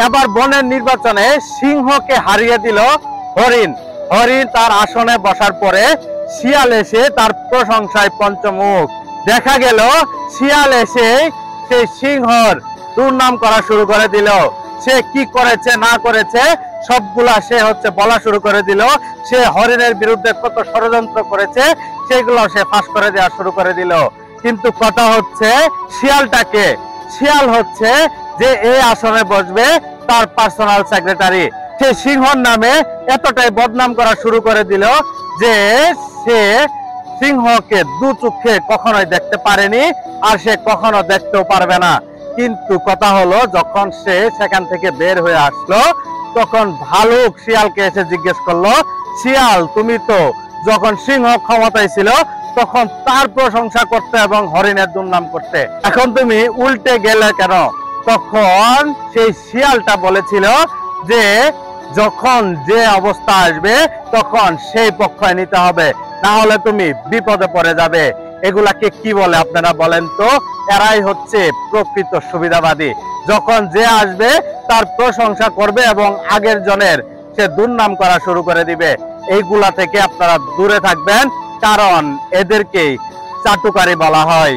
এবার বনের নির্বাচনে সিংহকে হারিয়ে দিল হরিণ। হরিণ তার আসনে বসার পরে শিয়াল এসে তার প্রশংসায় পঞ্চমুখ। দেখা গেল শিয়াল এসে সেই সিংহর দুর্নাম করা শুরু করে দিল। সে কি করেছে না করেছে সবগুলা সে বলা শুরু করে দিল। সে হরিণের বিরুদ্ধে কত ষড়যন্ত্র করেছে সেগুলো সে ফাঁস করে দেওয়া শুরু করে দিল। কিন্তু কথা হচ্ছে শিয়ালটাকে, শিয়াল হচ্ছে যে এই আসনে বসবে তার পার্সোনাল সেক্রেটারি। সে সিংহর নামে এতটাই বদনাম করা শুরু করে দিল যে সে সিংহকে দু চোখে কখনোই দেখতে পারেনি, আর সে কখনো দেখতেও পারবে না। কিন্তু কথা হলো যখন সে সেখান থেকে বের হয়ে আসলো তখন ভালুক শিয়ালকে এসে জিজ্ঞেস করলো, শিয়াল তুমি তো যখন সিংহ ক্ষমতায় ছিল তখন তার প্রশংসা করতে এবং হরিণের দুর্নাম করতে, এখন তুমি উল্টে গেলে কেন? তখন সেই শিয়ালটা বলেছিল যে যখন যে অবস্থা আসবে তখন সেই পক্ষ নিতে হবে, না হলে তুমি বিপদে পড়ে যাবে। এগুলাকে কি বলে আপনারা বলেন তো? এরাই হচ্ছে প্রকৃত সুবিধাবাদী। যখন যে আসবে তার প্রশংসা করবে এবং আগের জনের সে দুর্নাম করা শুরু করে দিবে। এইগুলা থেকে আপনারা দূরে থাকবেন, কারণ এদেরকেই চাটুকারী বলা হয়।